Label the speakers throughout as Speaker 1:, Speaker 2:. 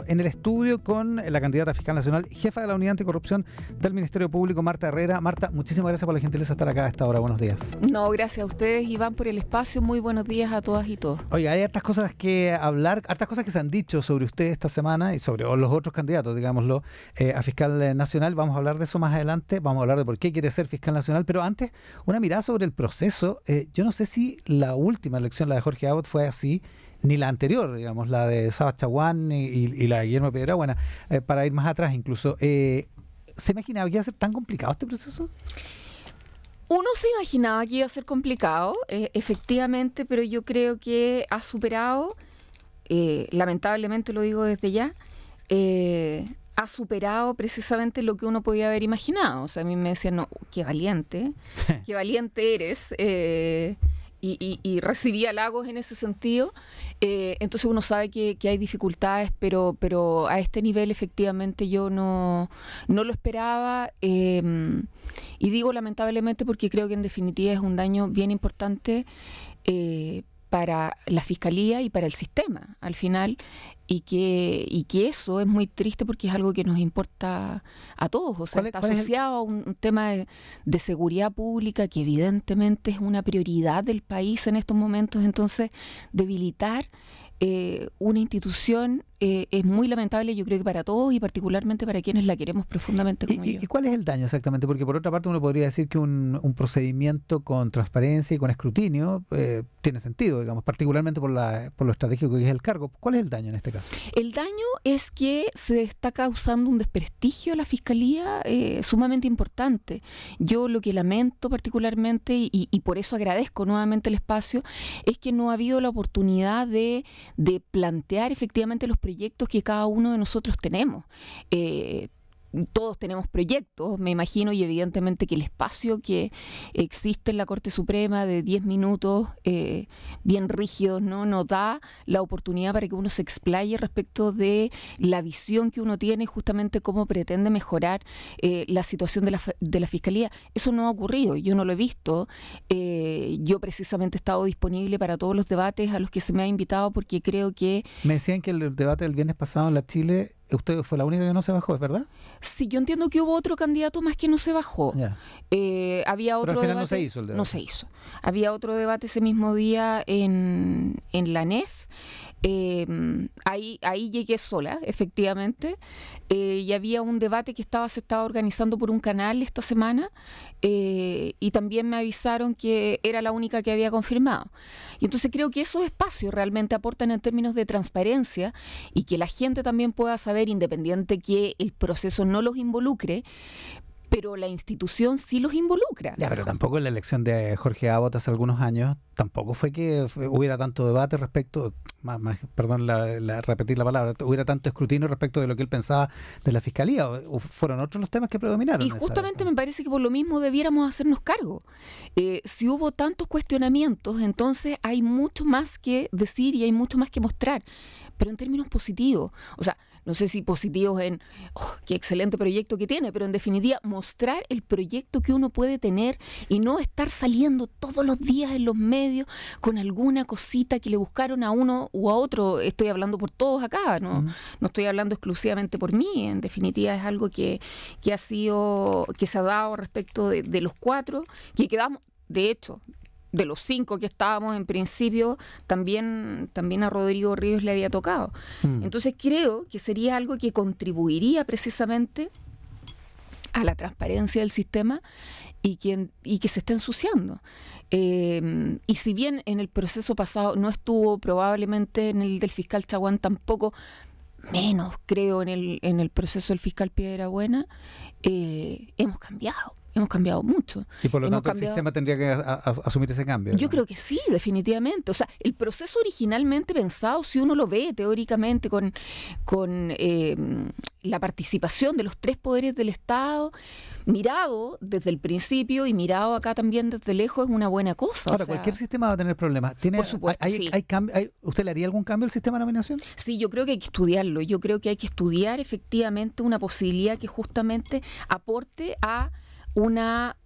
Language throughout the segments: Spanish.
Speaker 1: En el estudio con la candidata fiscal nacional, jefa de la Unidad Anticorrupción del Ministerio Público, Marta Herrera. Marta, muchísimas gracias por la gentileza de estar acá a esta hora. Buenos días.
Speaker 2: No, gracias a ustedes, Iván, por el espacio. Muy buenos días a todas y todos.
Speaker 1: Oiga, hay hartas cosas que hablar, hartas cosas que se han dicho sobre usted esta semana y sobre los otros candidatos, digámoslo, a fiscal nacional. Vamos a hablar de eso más adelante. Vamos a hablar de por qué quiere ser fiscal nacional. Pero antes, una mirada sobre el proceso. Yo no sé si la última elección, la de Jorge Abbott, fue así, ni la anterior, digamos, la de Saba Chaguán y la de Guillermo Piedrabuena, para ir más atrás incluso. ¿Se imaginaba que iba a ser tan complicado este proceso?
Speaker 2: Uno se imaginaba que iba a ser complicado, efectivamente, pero yo creo que ha superado, lamentablemente lo digo desde ya, ha superado precisamente lo que uno podía haber imaginado. O sea, a mí me decían, no, qué valiente eres, y recibí halagos en ese sentido. Entonces uno sabe que hay dificultades, pero a este nivel efectivamente yo no lo esperaba, y digo lamentablemente porque creo que en definitiva es un daño bien importante para la Fiscalía y para el sistema al final, y que eso es muy triste porque es algo que nos importa a todos. O sea, está asociado a un tema de seguridad pública que evidentemente es una prioridad del país en estos momentos. Entonces, debilitar una institución es muy lamentable, yo creo que para todos y particularmente para quienes la queremos profundamente como yo.
Speaker 1: ¿Y cuál es el daño exactamente? Porque por otra parte uno podría decir que un procedimiento con transparencia y con escrutinio tiene sentido, digamos, particularmente por lo estratégico que es el cargo. ¿Cuál es el daño en este caso?
Speaker 2: El daño es que se está causando un desprestigio a la Fiscalía sumamente importante. Yo lo que lamento particularmente, y por eso agradezco nuevamente el espacio, es que no ha habido la oportunidad de plantear efectivamente los proyectos que cada uno de nosotros tenemos. Todos tenemos proyectos, me imagino, y evidentemente que el espacio que existe en la Corte Suprema de 10 minutos bien rígidos, ¿no? Nos da la oportunidad para que uno se explaye respecto de la visión que uno tiene, justamente cómo pretende mejorar la situación de la Fiscalía. Eso no ha ocurrido, yo no lo he visto. Yo precisamente he estado disponible para todos los debates a los que se me ha invitado, porque creo que...
Speaker 1: Me decían que el debate del viernes pasado en la Chile... ¿Usted fue la única que no se bajó, es verdad?
Speaker 2: Sí, yo entiendo que hubo otro candidato más que no se bajó. Había otro.
Speaker 1: Pero al final
Speaker 2: debate,
Speaker 1: no se hizo el debate.
Speaker 2: No se hizo. Había otro debate ese mismo día en la NEF. Ahí llegué sola, efectivamente, y había un debate que se estaba organizando por un canal esta semana, y también me avisaron que era la única que había confirmado. Y entonces creo que esos espacios realmente aportan en términos de transparencia y que la gente también pueda saber, independiente que el proceso no los involucre, pero la institución sí los involucra.
Speaker 1: Ya, pero tampoco en la elección de Jorge Abbott hace algunos años, tampoco fue que hubiera tanto debate respecto, perdón repetir la palabra, hubiera tanto escrutinio respecto de lo que él pensaba de la Fiscalía. ¿O fueron otros los temas que predominaron?
Speaker 2: Y justamente me parece que por lo mismo debiéramos hacernos cargo. Si hubo tantos cuestionamientos, entonces hay mucho más que decir y hay mucho más que mostrar, pero en términos positivos. O sea, no sé si positivos en qué excelente proyecto que tiene, pero en definitiva mostrar el proyecto que uno puede tener y no estar saliendo todos los días en los medios con alguna cosita que le buscaron a uno u a otro. Estoy hablando por todos acá, no estoy hablando exclusivamente por mí. En definitiva es algo que se ha dado respecto de los cuatro, que quedamos, de hecho, de los 5 que estábamos en principio, también a Rodrigo Ríos le había tocado. Entonces creo que sería algo que contribuiría precisamente a la transparencia del sistema y que se está ensuciando. Y si bien en el proceso pasado no estuvo, probablemente en el del fiscal Chaguán tampoco, menos creo en el proceso del fiscal Piedrabuena, hemos cambiado mucho.
Speaker 1: Y por lo tanto el sistema tendría que asumir ese cambio, ¿no?
Speaker 2: Yo creo que sí, definitivamente. O sea, el proceso originalmente pensado, si uno lo ve teóricamente con la participación de los 3 poderes del Estado, mirado desde el principio y mirado acá también desde lejos, es una buena cosa.
Speaker 1: Ahora, cualquier sistema va a tener problemas.
Speaker 2: Por supuesto, sí.
Speaker 1: ¿Usted le haría algún cambio al sistema de nominación?
Speaker 2: Sí, yo creo que hay que estudiarlo. Yo creo que hay que estudiar efectivamente una posibilidad que justamente aporte a una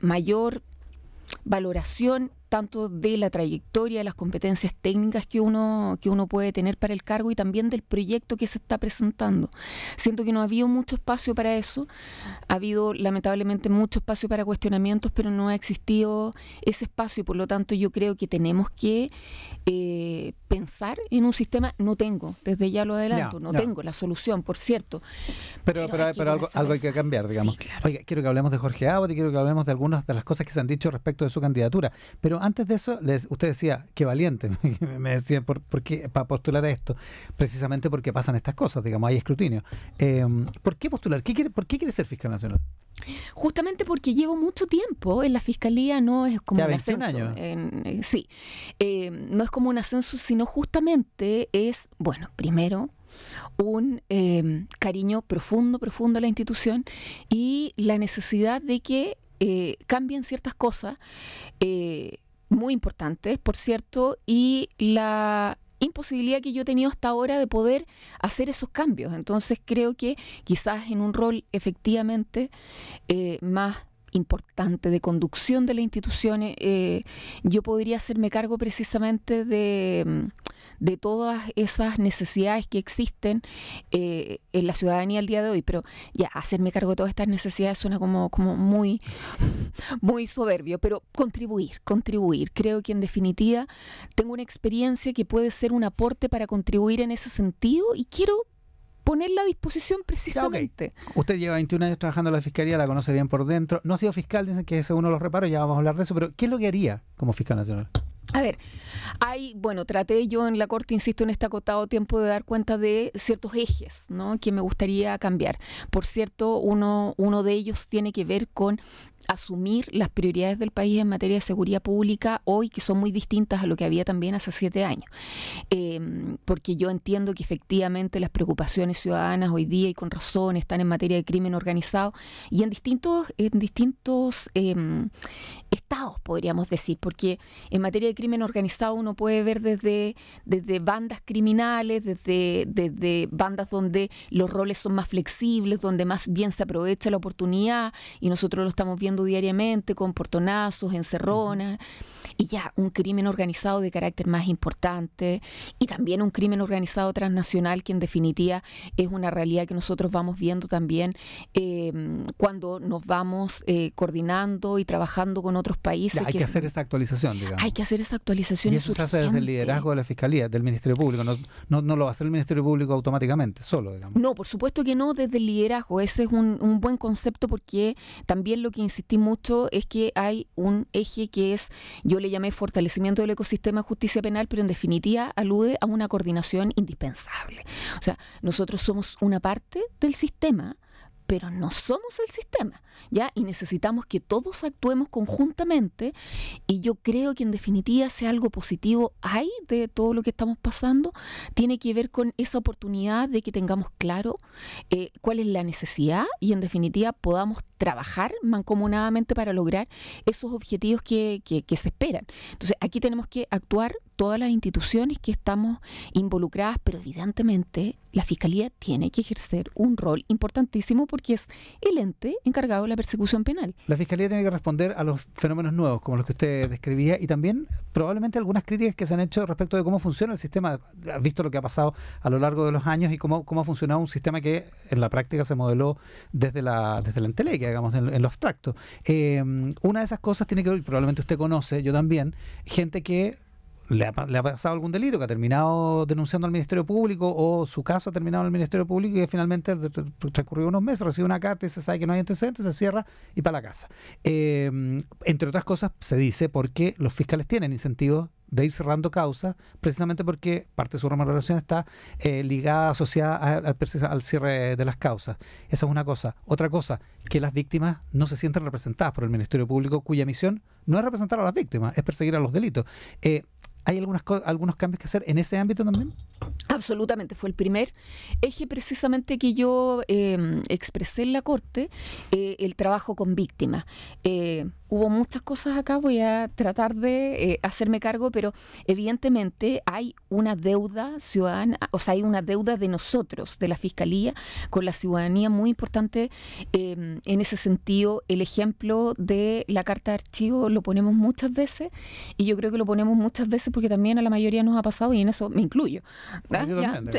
Speaker 2: mayor valoración tanto de la trayectoria, de las competencias técnicas que uno puede tener para el cargo y también del proyecto que se está presentando. Siento que no ha habido mucho espacio para eso, ha habido lamentablemente mucho espacio para cuestionamientos, pero no ha existido ese espacio y por lo tanto yo creo que tenemos que pensar en un sistema. No tengo, desde ya lo adelanto, no tengo la solución, por cierto.
Speaker 1: Pero algo hay que cambiar, digamos.
Speaker 2: Sí, claro.
Speaker 1: Oiga, quiero que hablemos de Jorge Abad y quiero que hablemos de algunas de las cosas que se han dicho respecto de su candidatura. Pero antes de eso, usted decía, qué valiente, me decía, ¿por qué para postular a esto? Precisamente porque pasan estas cosas, digamos, hay escrutinio. ¿Por qué postular? ¿Por qué quiere ser fiscal nacional?
Speaker 2: Justamente porque llevo mucho tiempo en la Fiscalía, no es como
Speaker 1: ya
Speaker 2: un
Speaker 1: 21
Speaker 2: ascenso.
Speaker 1: años.
Speaker 2: Sí, no es como un ascenso, sino justamente es, bueno, primero un cariño profundo a la institución y la necesidad de que cambien ciertas cosas muy importantes, por cierto, y la imposibilidad que yo he tenido hasta ahora de poder hacer esos cambios. Entonces creo que quizás en un rol efectivamente más importante de conducción de las instituciones, yo podría hacerme cargo precisamente de todas esas necesidades que existen en la ciudadanía al día de hoy. Pero ya, hacerme cargo de todas estas necesidades suena como muy, muy soberbio, pero contribuir. Creo que en definitiva tengo una experiencia que puede ser un aporte para contribuir en ese sentido y quiero ponerla a disposición precisamente.
Speaker 1: Okay. Usted lleva 21 años trabajando en la Fiscalía, la conoce bien por dentro. No ha sido fiscal, dicen que es uno de los reparos, ya vamos a hablar de eso, pero ¿qué es lo que haría como fiscal nacional?
Speaker 2: A ver, traté yo en la Corte, insisto, en este acotado tiempo de dar cuenta de ciertos ejes, ¿no?, que me gustaría cambiar. Por cierto, uno de ellos tiene que ver con asumir las prioridades del país en materia de seguridad pública hoy, que son muy distintas a lo que había también hace 7 años. Porque yo entiendo que efectivamente las preocupaciones ciudadanas hoy día, y con razón, están en materia de crimen organizado y en distintos estados, podríamos decir, porque en materia de crimen organizado uno puede ver desde bandas criminales, desde bandas donde los roles son más flexibles, donde más bien se aprovecha la oportunidad, y nosotros lo estamos viendo diariamente con portonazos, encerronas, y ya un crimen organizado de carácter más importante, y también un crimen organizado transnacional que en definitiva es una realidad que nosotros vamos viendo también cuando nos vamos coordinando y trabajando con otros países.
Speaker 1: Hay que hacer esa actualización, digamos.
Speaker 2: Hay que hacer esa actualización.
Speaker 1: Y eso se hace desde el liderazgo de la Fiscalía, del Ministerio Público. No lo va a hacer el Ministerio Público automáticamente, solo, digamos.
Speaker 2: No, por supuesto que no, desde el liderazgo. Ese es un buen concepto, porque también lo que insistí mucho es que hay un eje que es, yo le llamé fortalecimiento del ecosistema de justicia penal, pero en definitiva alude a una coordinación indispensable. O sea, nosotros somos una parte del sistema, pero no somos el sistema, ¿ya? Y necesitamos que todos actuemos conjuntamente, y yo creo que en definitiva, si algo positivo hay de todo lo que estamos pasando, tiene que ver con esa oportunidad de que tengamos claro cuál es la necesidad y en definitiva podamos trabajar mancomunadamente para lograr esos objetivos que se esperan. Entonces, aquí tenemos que actuar todas las instituciones que estamos involucradas, pero evidentemente la Fiscalía tiene que ejercer un rol importantísimo porque es el ente encargado de la persecución penal.
Speaker 1: La Fiscalía tiene que responder a los fenómenos nuevos, como los que usted describía, y también probablemente algunas críticas que se han hecho respecto de cómo funciona el sistema. Has visto lo que ha pasado a lo largo de los años y cómo ha funcionado un sistema que en la práctica se modeló desde la entelequia, digamos, en lo abstracto. Una de esesas cosas tiene que ver, probablemente usted conoce, yo también, gente que le ha pasado algún delito, que ha terminado denunciando al Ministerio Público, o su caso ha terminado en el Ministerio Público y que finalmente transcurrió unos meses, recibe una carta y se sabe que no hay antecedentes, se cierra y para la casa. Entre otras cosas, se dice porque los fiscales tienen incentivos de ir cerrando causas, precisamente porque parte de su remuneración está ligada, asociada al cierre de las causas. Esa es una cosa. Otra cosa, que las víctimas no se sienten representadas por el Ministerio Público, cuya misión no es representar a las víctimas, es perseguir a los delitos. ¿Hay algunos cambios que hacer en ese ámbito también?
Speaker 2: A Absolutamente, fue el primer eje precisamente que yo expresé en la Corte, el trabajo con víctimas. Hubo muchas cosas acá, voy a tratar de hacerme cargo, pero evidentemente hay una deuda ciudadana, o sea, hay una deuda de nosotros, de la Fiscalía, con la ciudadanía muy importante. En ese sentido, el ejemplo de la carta de archivo lo ponemos muchas veces, y yo creo que lo ponemos muchas veces porque también a la mayoría nos ha pasado, y en eso me incluyo.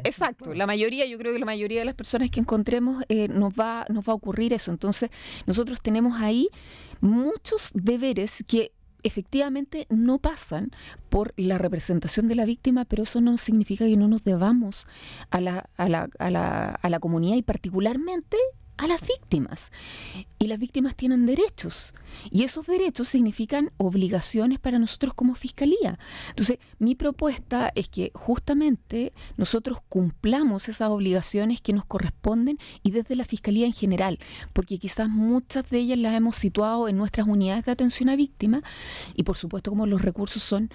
Speaker 2: Exacto, claro. Yo creo que la mayoría de las personas que encontremos nos va a ocurrir eso. Entonces, nosotros tenemos ahí muchos deberes que efectivamente no pasan por la representación de la víctima, pero eso no significa que no nos debamos a la comunidad y particularmente a las víctimas. Y las víctimas tienen derechos, y esos derechos significan obligaciones para nosotros como Fiscalía. Entonces, mi propuesta es que justamente nosotros cumplamos esas obligaciones que nos corresponden, y desde la Fiscalía en general, porque quizás muchas de ellas las hemos situado en nuestras unidades de atención a víctimas, y por supuesto, como los recursos son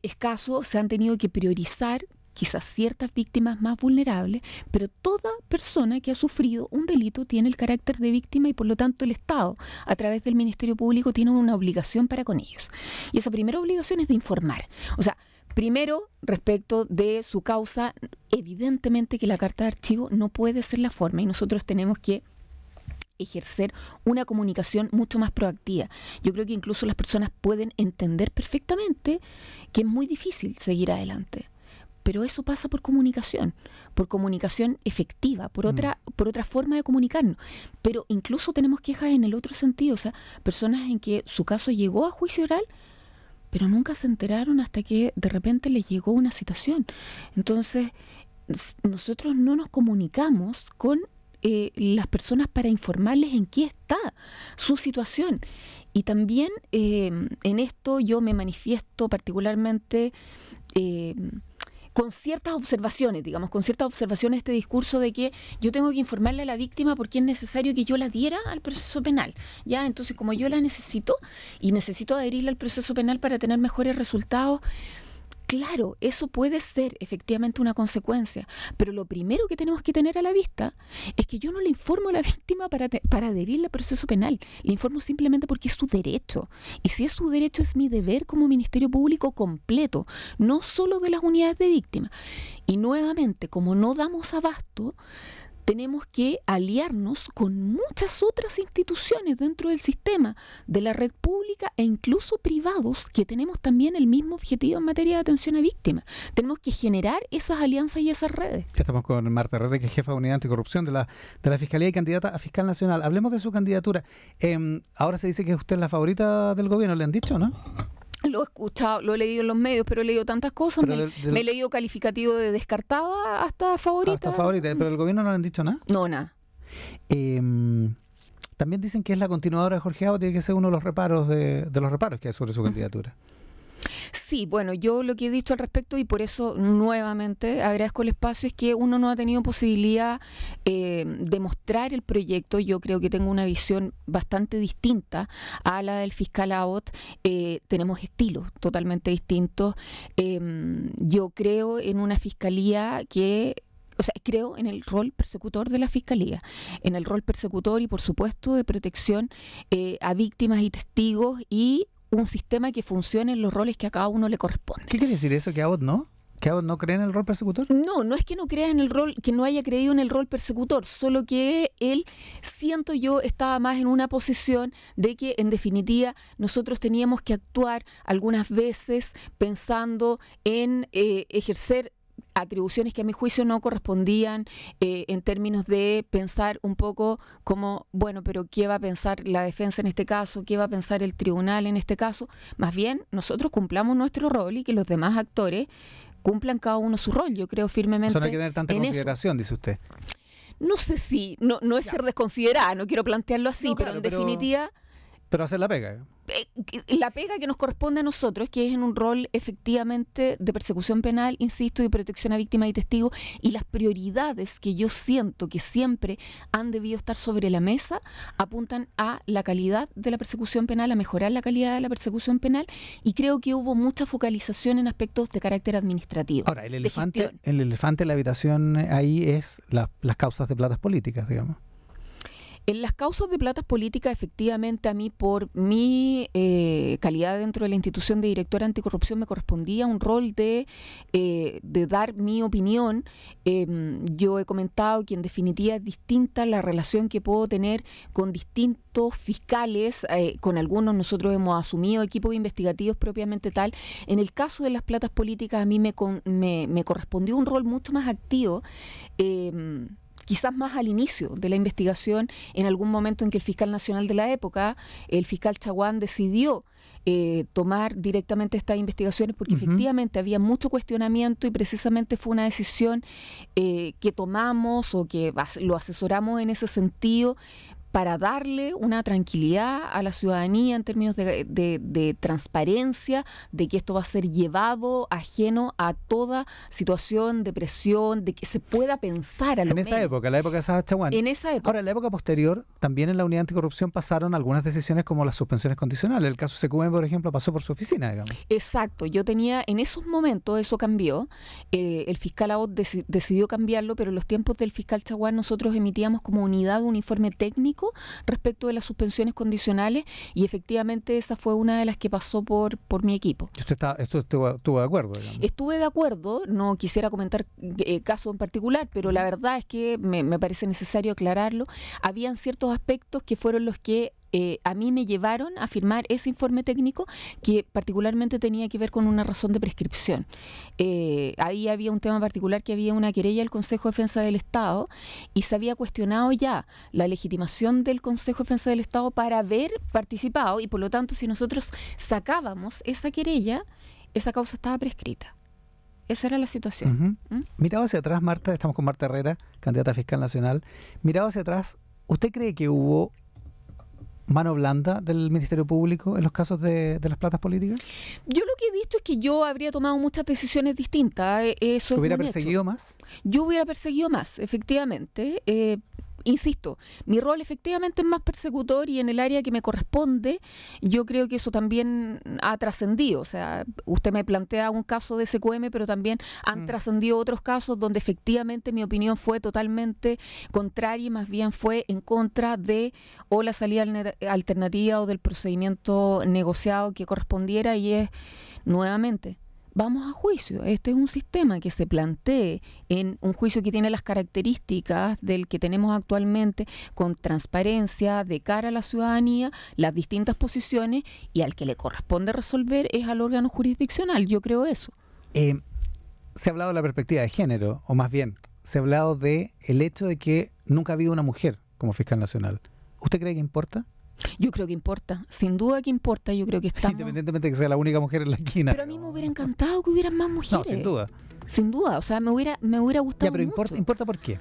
Speaker 2: escasos, se han tenido que priorizar quizás ciertas víctimas más vulnerables, pero toda persona que ha sufrido un delito tiene el carácter de víctima, y por lo tanto el Estado, a través del Ministerio Público, tiene una obligación para con ellos. Y esa primera obligación es de informar. O sea, primero, respecto de su causa, evidentemente que la carta de archivo no puede ser la forma, y nosotros tenemos que ejercer una comunicación mucho más proactiva. Yo creo que incluso las personas pueden entender perfectamente que es muy difícil seguir adelante. Pero eso pasa por comunicación efectiva, por otra forma de comunicarnos. Pero incluso tenemos quejas en el otro sentido, o sea, personas en que su caso llegó a juicio oral, pero nunca se enteraron hasta que de repente les llegó una citación. Entonces, nosotros no nos comunicamos con las personas para informarles en qué está su situación. Y también en esto yo me manifiesto particularmente con ciertas observaciones, este discurso de que yo tengo que informarle a la víctima porque es necesario que yo la adhiera al proceso penal. Ya, entonces, como yo la necesito y necesito adherirla al proceso penal para tener mejores resultados, claro, eso puede ser efectivamente una consecuencia, pero lo primero que tenemos que tener a la vista es que yo no le informo a la víctima para adherirle al proceso penal, le informo simplemente porque es su derecho, y si es su derecho es mi deber como Ministerio Público completo, no solo de las unidades de víctimas. Y nuevamente, como no damos abasto, tenemos que aliarnos con muchas otras instituciones dentro del sistema de la red pública e incluso privados que tenemos también el mismo objetivo en materia de atención a víctimas. Tenemos que generar esas alianzas y esas redes.
Speaker 1: Estamos con Marta Herrera, que es jefa de Unidad Anticorrupción de la Fiscalía y candidata a Fiscal Nacional. Hablemos de su candidatura. Ahora se dice que usted es la favorita del gobierno, ¿le han dicho, no?
Speaker 2: Lo he escuchado, lo he leído en los medios, pero he leído tantas cosas. Me he leído calificativo de descartada hasta favorita.
Speaker 1: Hasta favorita, pero el gobierno no le han dicho nada.
Speaker 2: No, nada.
Speaker 1: También dicen que es la continuadora de Jorge Abbott, tiene que ser uno de los reparos de los reparos que hay sobre su candidatura.
Speaker 2: Sí, bueno, yo lo que he dicho al respecto, y por eso nuevamente agradezco el espacio, es que uno no ha tenido posibilidad de mostrar el proyecto. Yo creo que tengo una visión bastante distinta a la del fiscal Abbott. Tenemos estilos totalmente distintos. Yo creo en una fiscalía creo en el rol persecutor de la Fiscalía, en el rol persecutor y por supuesto de protección a víctimas y testigos, y un sistema que funcione en los roles que a cada uno le corresponde.
Speaker 1: ¿Qué quiere decir eso? ¿Que Abbott no? ¿Que Abbott no cree en el rol persecutor?
Speaker 2: No es que no crea en el rol, que no haya creído en el rol persecutor, solo que él, siento yo, estaba más en una posición de que, en definitiva, nosotros teníamos que actuar algunas veces pensando en ejercer atribuciones que a mi juicio no correspondían, en términos de pensar un poco como, bueno, pero ¿qué va a pensar la defensa en este caso? ¿Qué va a pensar el tribunal en este caso? Más bien, nosotros cumplamos nuestro rol y que los demás actores cumplan cada uno su rol. Yo creo firmemente
Speaker 1: eso no hay que tener tanta consideración, dice usted.
Speaker 2: No sé si, no es ser desconsiderada, no quiero plantearlo así, no, claro, pero en definitiva...
Speaker 1: Pero hacer la pega.
Speaker 2: La pega que nos corresponde a nosotros, que es en un rol efectivamente de persecución penal, insisto, y protección a víctimas y testigos, y las prioridades que yo siento que siempre han debido estar sobre la mesa apuntan a la calidad de la persecución penal, a mejorar la calidad de la persecución penal, y creo que hubo mucha focalización en aspectos de carácter administrativo.
Speaker 1: Ahora, el elefante en la habitación ahí es las causas de platas políticas, digamos.
Speaker 2: En las causas de platas políticas, efectivamente, a mí, por mi calidad dentro de la institución de directora anticorrupción, me correspondía un rol de dar mi opinión. Yo he comentado que, en definitiva, es distinta la relación que puedo tener con distintos fiscales. Con algunos nosotros hemos asumido equipos investigativos propiamente tal. En el caso de las platas políticas, a mí me correspondió un rol mucho más activo, quizás más al inicio de la investigación, en algún momento en que el fiscal nacional de la época, el fiscal Chaguán, decidió tomar directamente estas investigaciones porque efectivamente había mucho cuestionamiento y precisamente fue una decisión que tomamos o que lo asesoramos en ese sentido, para darle una tranquilidad a la ciudadanía en términos de transparencia, de que esto va a ser llevado ajeno a toda situación de presión, de que se pueda pensar a lo menos.
Speaker 1: En esa época, la época de Sacha Chaguán.
Speaker 2: En esa época.
Speaker 1: Ahora, en la época posterior, también en la unidad anticorrupción pasaron algunas decisiones como las suspensiones condicionales. El caso CQM, por ejemplo, pasó por su oficina, digamos.
Speaker 2: Exacto. Yo tenía, en esos momentos, eso cambió. El fiscal Abbott decidió cambiarlo, pero en los tiempos del fiscal Chaguán nosotros emitíamos como unidad un informe técnico respecto de las suspensiones condicionales y efectivamente esa fue una de las que pasó por mi equipo.
Speaker 1: ¿Usted estuvo de acuerdo, digamos?
Speaker 2: Estuve de acuerdo, no quisiera comentar caso en particular, pero la verdad es que me parece necesario aclararlo. Habían ciertos aspectos que fueron los que a mí me llevaron a firmar ese informe técnico, que particularmente tenía que ver con una razón de prescripción. Ahí había un tema particular, que había una querella del Consejo de Defensa del Estado y se había cuestionado ya la legitimación del Consejo de Defensa del Estado para haber participado, y por lo tanto, si nosotros sacábamos esa querella, esa causa estaba prescrita. Esa era la situación.
Speaker 1: Mirado hacia atrás, Marta, estamos con Marta Herrera, candidata a fiscal nacional. Mirado hacia atrás, ¿usted cree que hubo mano blanda del Ministerio Público en los casos de las platas políticas?
Speaker 2: Yo lo que he dicho es que yo habría tomado muchas decisiones distintas. Eso
Speaker 1: ¿Hubiera perseguido más?
Speaker 2: Yo hubiera perseguido más, efectivamente. Insisto, mi rol efectivamente es más persecutor y en el área que me corresponde yo creo que eso también ha trascendido. O sea, usted me plantea un caso de SQM, pero también han trascendido otros casos donde efectivamente mi opinión fue totalmente contraria y más bien fue en contra de o la salida alternativa o del procedimiento negociado que correspondiera, y es nuevamente: vamos a juicio. Este es un sistema que se plantee en un juicio que tiene las características del que tenemos actualmente, con transparencia de cara a la ciudadanía, las distintas posiciones, y al que le corresponde resolver es al órgano jurisdiccional. Yo creo eso.
Speaker 1: Se ha hablado de la perspectiva de género, o más bien, se ha hablado de el hecho de que nunca ha habido una mujer como fiscal nacional. ¿Usted cree que importa?
Speaker 2: Yo creo que importa, sin duda que importa. Yo creo que estamos...
Speaker 1: Independientemente de que sea la única mujer en la esquina.
Speaker 2: Pero a mí me hubiera encantado que hubieran más mujeres.
Speaker 1: No, sin duda.
Speaker 2: Sin duda, o sea, me hubiera gustado.
Speaker 1: Ya, pero
Speaker 2: mucho.
Speaker 1: ¿Importa por qué?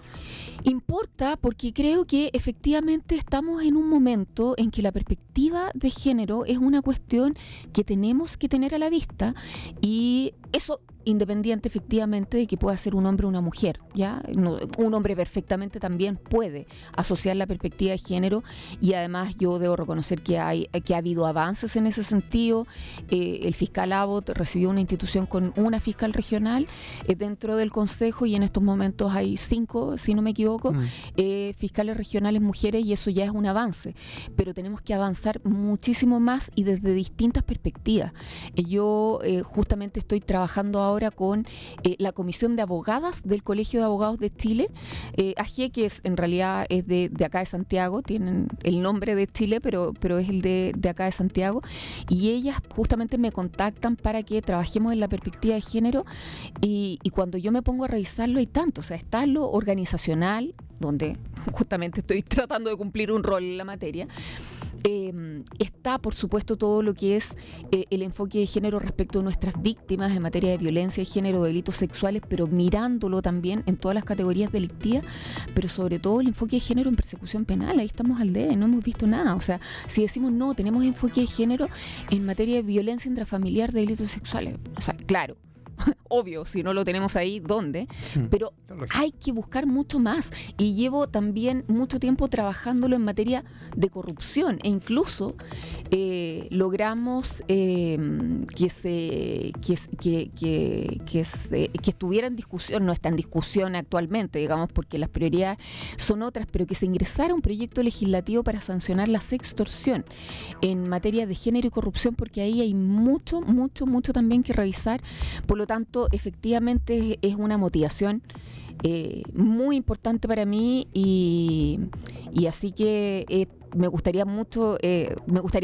Speaker 2: Importa porque creo que efectivamente estamos en un momento en que la perspectiva de género es una cuestión que tenemos que tener a la vista, y eso independiente efectivamente de que pueda ser un hombre o una mujer, ¿ya? No, un hombre perfectamente también puede asociar la perspectiva de género, y además yo debo reconocer que ha habido avances en ese sentido. El fiscal Abbott recibió una institución con una fiscal regional dentro del Consejo, y en estos momentos hay 5, si no me equivoco, fiscales regionales mujeres, y eso ya es un avance, pero tenemos que avanzar muchísimo más y desde distintas perspectivas. Yo justamente estoy trabajando ahora con la Comisión de Abogadas del Colegio de Abogados de Chile, AG, que en realidad es de acá de Santiago, tienen el nombre de Chile, pero es el de acá de Santiago, y ellas justamente me contactan para que trabajemos en la perspectiva de género, y cuando yo me pongo a revisarlo hay tanto, o sea, está lo organizacional, donde justamente estoy tratando de cumplir un rol en la materia, Está, por supuesto, todo lo que es el enfoque de género respecto a nuestras víctimas en materia de violencia de género, delitos sexuales, pero mirándolo también en todas las categorías delictivas, pero sobre todo el enfoque de género en persecución penal. Ahí estamos al debe, no hemos visto nada. O sea, si decimos no, tenemos enfoque de género en materia de violencia intrafamiliar, de delitos sexuales. O sea, claro. Obvio, si no lo tenemos ahí, ¿dónde? Pero hay que buscar mucho más, y llevo también mucho tiempo trabajándolo en materia de corrupción, e incluso logramos que estuviera en discusión, no está en discusión actualmente, digamos, porque las prioridades son otras, pero que se ingresara un proyecto legislativo para sancionar la sextorsión en materia de género y corrupción, porque ahí hay mucho también que revisar. Por lo tanto, efectivamente es una motivación muy importante para mí, y así que me gustaría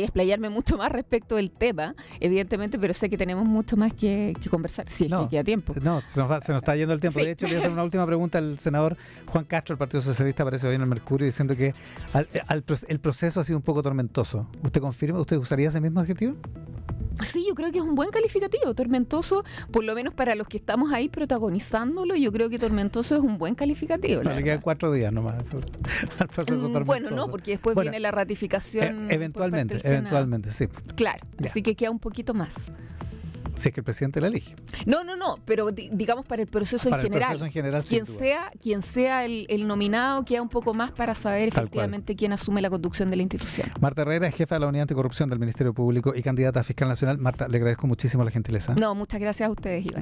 Speaker 2: explayarme mucho más respecto del tema, evidentemente, pero sé que tenemos mucho más que conversar, si es que queda tiempo.
Speaker 1: No, se nos está yendo el tiempo. Sí. De hecho, le voy a hacer una última pregunta al senador Juan Castro, del Partido Socialista, aparece hoy en el Mercurio diciendo que el proceso ha sido un poco tormentoso. ¿Usted confirma? ¿Usted usaría ese mismo adjetivo?
Speaker 2: Sí, yo creo que es un buen calificativo. Tormentoso, por lo menos para los que estamos ahí protagonizándolo, yo creo que tormentoso es un buen calificativo.
Speaker 1: No, le quedan 4 días nomás al proceso tormentoso.
Speaker 2: Bueno, no, porque después viene la ratificación.
Speaker 1: Eventualmente, sí.
Speaker 2: Claro, así que queda un poquito más.
Speaker 1: Si es que el presidente la elige.
Speaker 2: No, pero digamos para el proceso en general.
Speaker 1: Para el proceso en general,
Speaker 2: quien sea el nominado, queda un poco más para saber efectivamente quién asume la conducción de la institución.
Speaker 1: Marta Herrera es jefa de la Unidad Anticorrupción del Ministerio Público y candidata a Fiscal Nacional. Marta, le agradezco muchísimo la gentileza.
Speaker 2: No, muchas gracias a ustedes, Iván.